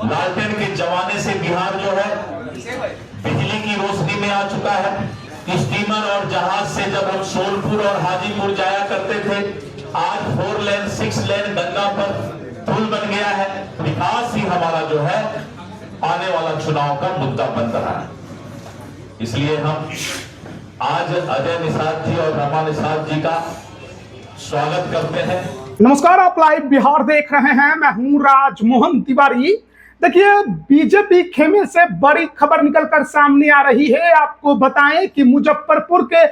लालटेन के जमाने से बिहार जो है बिजली की रोशनी में आ चुका है। स्टीमर और जहाज से जब हम सोनपुर और हाजीपुर जाया करते थे, आज 4 लेन 6 लेन गंगा पर पुल बन गया है। विकास ही हमारा जो है आने वाला चुनाव का मुद्दा बन रहा है। इसलिए हम आज अजय निषाद जी और रमा निषाद जी का स्वागत करते हैं। नमस्कार, आप लाइव बिहार देख रहे हैं। मैं हूं राजमोहन तिवारी। देखिए, बीजेपी खेमे से बड़ी खबर निकलकर सामने आ रही है। आपको बताएं कि मुजफ्फरपुर के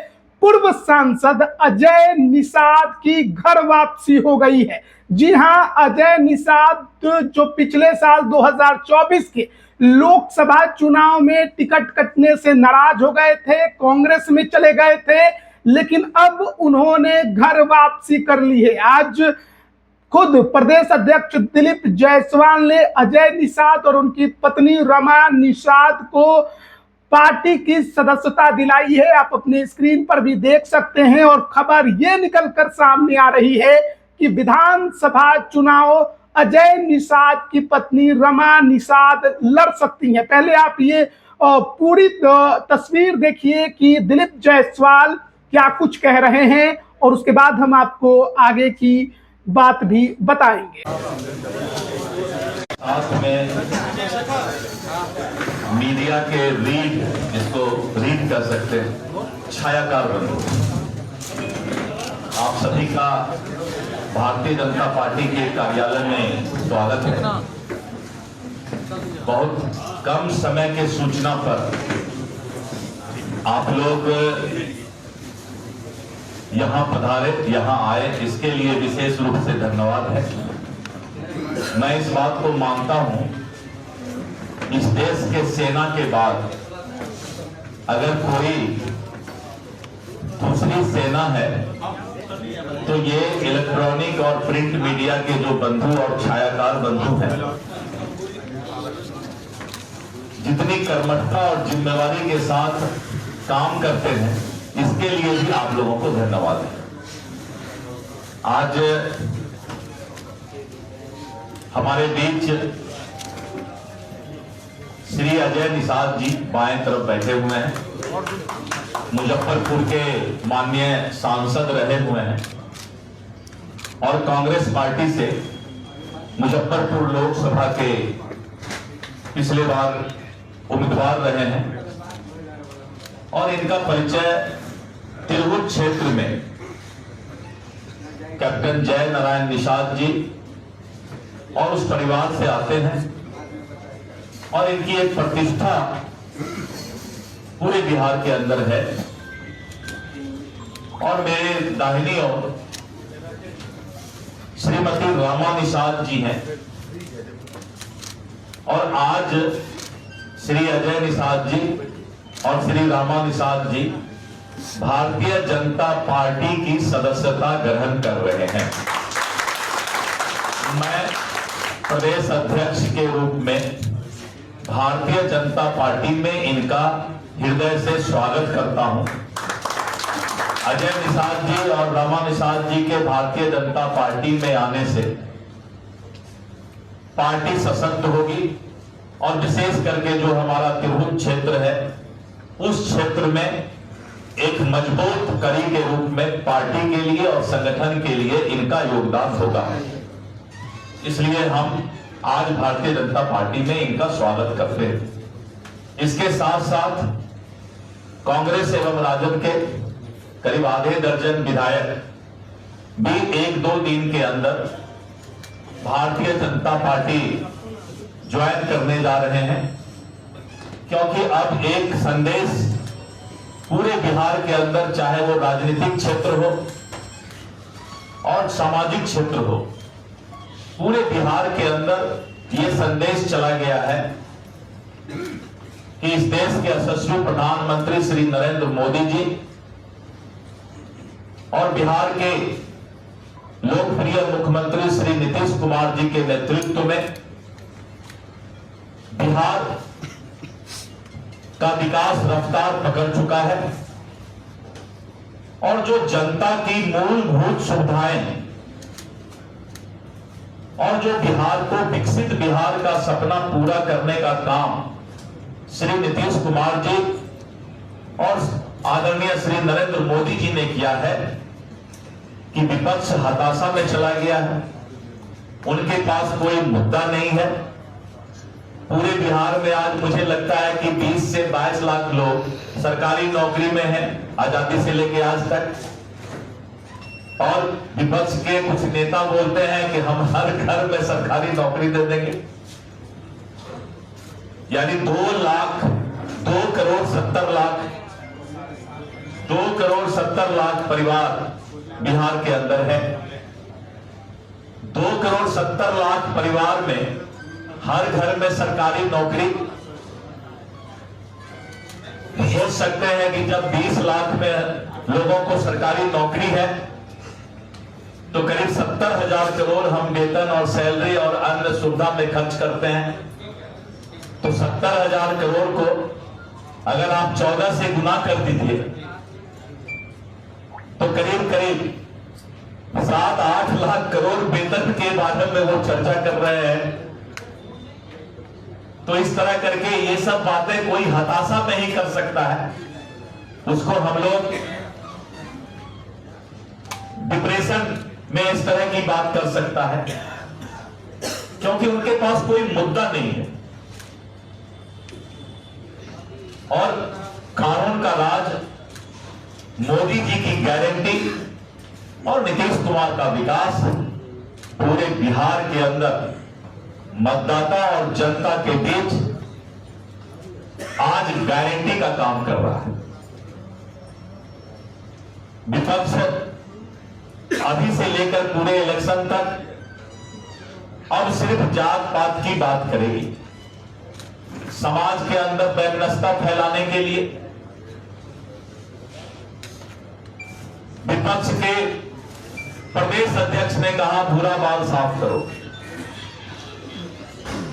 पूर्व सांसद अजय निषाद की घर वापसी हो गई है। जी हां, अजय निषाद जो पिछले साल 2024 के लोकसभा चुनाव में टिकट कटने से नाराज हो गए थे, कांग्रेस में चले गए थे, लेकिन अब उन्होंने घर वापसी कर ली है। आज खुद प्रदेश अध्यक्ष दिलीप जायसवाल ने अजय निषाद और उनकी पत्नी रमा निषाद को पार्टी की सदस्यता दिलाई है। आप अपने स्क्रीन पर भी देख सकते हैं। और खबर यह निकलकर सामने आ रही है कि विधानसभा चुनाव अजय निषाद की पत्नी रमा निषाद लड़ सकती हैं। पहले आप ये पूरी तस्वीर देखिए कि दिलीप जायसवाल क्या कुछ कह रहे हैं, और उसके बाद हम आपको आगे की बात भी बताएंगे। साथ में मीडिया के रीड, जिसको रीड कर सकते हैं, छायाकार बंधु, आप सभी का भारतीय जनता पार्टी के कार्यालय में स्वागत है। बहुत कम समय के सूचना पर आप लोग यहां पधारे, यहां आए, इसके लिए विशेष रूप से धन्यवाद है। मैं इस बात को मानता हूं, इस देश के सेना के बाद अगर कोई दूसरी सेना है तो ये इलेक्ट्रॉनिक और प्रिंट मीडिया के जो बंधु और छायाकार बंधु हैं, जितनी कर्मठता और जिम्मेवारी के साथ काम करते हैं, इसके लिए भी आप लोगों को धन्यवाद है। आज हमारे बीच श्री अजय निषाद जी बाएं तरफ बैठे हुए हैं। मुजफ्फरपुर के माननीय सांसद रहे हुए हैं और कांग्रेस पार्टी से मुजफ्फरपुर लोकसभा के पिछले बार उम्मीदवार रहे हैं। और इनका परिचय तिरहुत क्षेत्र में कैप्टन जय नारायण निषाद जी और उस परिवार से आते हैं, और इनकी एक प्रतिष्ठा पूरे बिहार के अंदर है। और मेरे दाहिनी ओर श्रीमती रमा निषाद जी हैं, और आज श्री अजय निषाद जी और श्री रमा निषाद जी भारतीय जनता पार्टी की सदस्यता ग्रहण कर रहे हैं। मैं प्रदेश अध्यक्ष के रूप में भारतीय जनता पार्टी में इनका हृदय से स्वागत करता हूं। अजय निषाद जी और रमा निषाद जी के भारतीय जनता पार्टी में आने से पार्टी सशक्त होगी, और विशेष करके जो हमारा तिरहुत क्षेत्र है, उस क्षेत्र में एक मजबूत कड़ी के रूप में पार्टी के लिए और संगठन के लिए इनका योगदान होगा। इसलिए हम आज भारतीय जनता पार्टी में इनका स्वागत करते हैं। इसके साथ साथ कांग्रेस एवं राजद के करीब आधे दर्जन विधायक भी 1-2 दिन के अंदर भारतीय जनता पार्टी ज्वाइन करने जा रहे हैं, क्योंकि अब एक संदेश पूरे बिहार के अंदर, चाहे वो राजनीतिक क्षेत्र हो और सामाजिक क्षेत्र हो, पूरे बिहार के अंदर ये संदेश चला गया है कि इस देश के यशस्वी प्रधानमंत्री श्री नरेंद्र मोदी जी और बिहार के लोकप्रिय मुख्यमंत्री श्री नीतीश कुमार जी के नेतृत्व में बिहार का विकास रफ्तार पकड़ चुका है, और जो जनता की मूलभूत सुविधाएं और जो बिहार को विकसित बिहार का सपना पूरा करने का काम श्री नीतीश कुमार जी और आदरणीय श्री नरेंद्र मोदी जी ने किया है कि विपक्ष हताशा में चला गया है, उनके पास कोई मुद्दा नहीं है। पूरे बिहार में आज मुझे लगता है कि 20 से 22 लाख लोग सरकारी नौकरी में हैं, आजादी से लेकर आज तक। और विपक्ष के कुछ नेता बोलते हैं कि हम हर घर में सरकारी नौकरी दे देंगे, यानी 2 करोड़ 70 लाख परिवार बिहार के अंदर है। 2 करोड़ 70 लाख परिवार में हर घर में सरकारी नौकरी। सोच सकते हैं कि जब 20 लाख में लोगों को सरकारी नौकरी है तो करीब 70,000 करोड़ हम वेतन और सैलरी और अन्य सुविधा में खर्च करते हैं। तो 70,000 करोड़ को अगर आप 14 से गुना कर दीजिए तो करीब 7-8 लाख करोड़ वेतन के बारे में वो चर्चा कर रहे हैं। तो इस तरह करके ये सब बातें कोई हताशा नहीं कर सकता है, उसको हम लोग डिप्रेशन में इस तरह की बात कर सकता है, क्योंकि उनके पास कोई मुद्दा नहीं है। और कानून का राज, मोदी जी की गारंटी और नीतीश कुमार का विकास पूरे बिहार के अंदर मतदाता और जनता के बीच आज गारंटी का काम कर रहा है। विपक्ष अभी से लेकर पूरे इलेक्शन तक अब सिर्फ जात पात की बात करेगी, समाज के अंदर वैमनस्यता फैलाने के लिए। विपक्ष के प्रदेश अध्यक्ष ने कहा भूरा बाल साफ करो।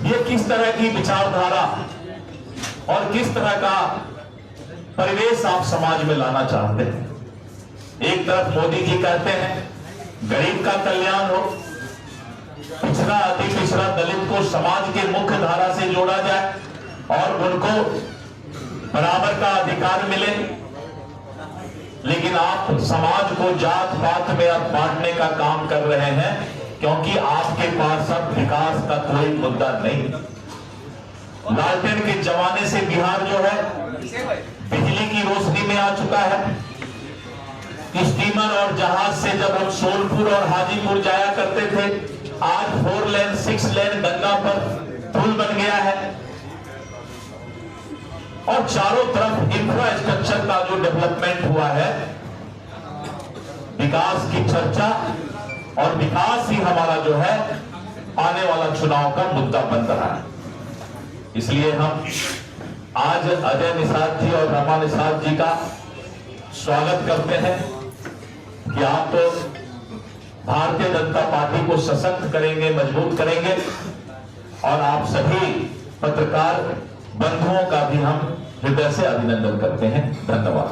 ये किस तरह की विचारधारा और किस तरह का परिवेश आप समाज में लाना चाहते हैं? एक तरफ मोदी जी कहते हैं गरीब का कल्याण हो, पिछड़ा अति पिछड़ा दलित को समाज के मुख्य धारा से जोड़ा जाए और उनको बराबर का अधिकार मिले, लेकिन आप समाज को जात पात में अब बांटने का काम कर रहे हैं, क्योंकि आपके पास अब विकास का कोई मुद्दा नहीं। लालटेन के जमाने से बिहार जो है बिजली की रोशनी में आ चुका है। स्टीमर और जहाज से जब हम सोनपुर और हाजीपुर जाया करते थे, आज 4 लेन 6 लेन गंगा पर पुल बन गया है और चारों तरफ इंफ्रास्ट्रक्चर का जो डेवलपमेंट हुआ है, विकास की चर्चा और विकास ही हमारा जो है आने वाला चुनाव का मुद्दा बन रहा है। इसलिए हम आज अजय निषाद जी और रमा निषाद जी का स्वागत करते हैं कि आप तो भारतीय जनता पार्टी को सशक्त करेंगे, मजबूत करेंगे, और आप सभी पत्रकार बंधुओं का भी हम हृदय से अभिनंदन करते हैं। धन्यवाद।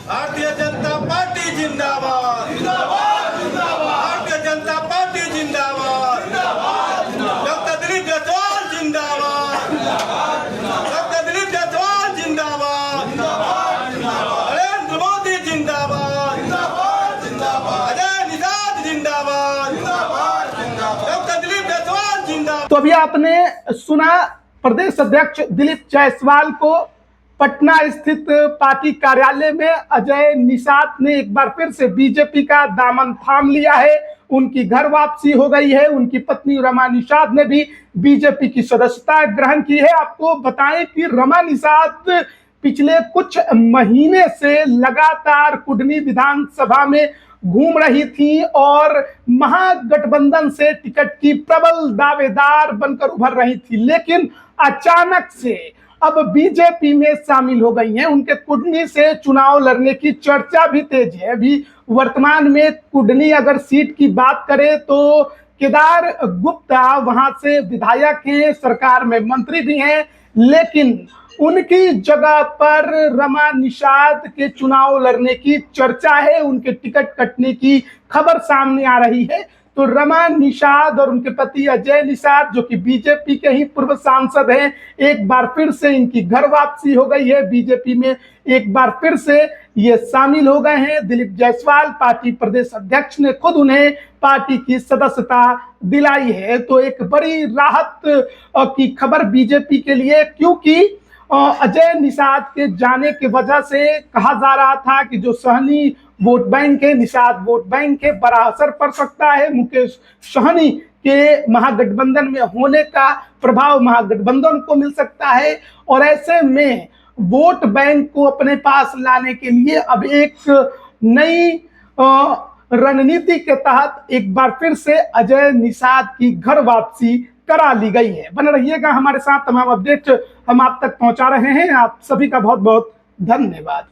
भारतीय जनता पार्टी जिंदाबाद, जिंदाबाद, जिंदाबाद। भारतीय जनता पार्टी जिंदाबाद, जिंदाबाद, जिंदाबाद। डॉक्टर दिलीप जायसवाल जिंदाबाद, जिंदाबाद, जिंदाबाद। डॉक्टर दिलीप जायसवाल जिंदाबाद, जिंदाबाद, जिंदाबाद। नरेंद्र मोदी जिंदाबाद, जिंदाबाद, जिंदाबाद। अजय निषाद जिंदाबाद, जिंदाबाद, जिंदाबाद। डॉक्टर दिलीप जायसवाल जिंदाबाद। तो अभी आपने सुना प्रदेश अध्यक्ष दिलीप जायसवाल को पटना स्थित पार्टी कार्यालय में अजय निषाद ने एक बार फिर से बीजेपी का दामन थाम लिया है। उनकी घर वापसी हो गई है। उनकी पत्नी रमा निषाद ने भी बीजेपी की सदस्यता ग्रहण की है। आपको बताएं कि रमा निषाद पिछले कुछ महीने से लगातार कुडनी विधानसभा में घूम रही थी और महागठबंधन से टिकट की प्रबल दावेदार बनकर उभर रही थी, लेकिन अचानक से अब बीजेपी में शामिल हो गई हैं। उनके कुडनी से चुनाव लड़ने की चर्चा भी तेज है। अभी वर्तमान में कुडनी अगर सीट की बात करें तो केदार गुप्ता वहां से विधायक हैं, सरकार में मंत्री भी हैं, लेकिन उनकी जगह पर रमा निषाद के चुनाव लड़ने की चर्चा है, उनके टिकट कटने की खबर सामने आ रही है। तो रमा निषाद और उनके पति अजय निषाद, जो कि बीजेपी के ही पूर्व सांसद हैं, एक बार फिर से इनकी घर वापसी हो गई है। बीजेपी में एक बार फिर से ये शामिल हो गए हैं। दिलीप जायसवाल पार्टी प्रदेश अध्यक्ष ने खुद उन्हें पार्टी की सदस्यता दिलाई है। तो एक बड़ी राहत की खबर बीजेपी के लिए, क्योंकि अजय निषाद के जाने की वजह से कहा जा रहा था कि जो सहनी वोट बैंक है, निषाद वोट बैंक है, बड़ा असर पड़ सकता है। मुकेश सहनी के महागठबंधन में होने का प्रभाव महागठबंधन को मिल सकता है। और ऐसे में वोट बैंक को अपने पास लाने के लिए अब एक नई रणनीति के तहत एक बार फिर से अजय निषाद की घर वापसी करा ली गई है। बने रहिएगा हमारे साथ, तमाम अपडेट हम आप तक पहुंचा रहे हैं। आप सभी का बहुत बहुत धन्यवाद।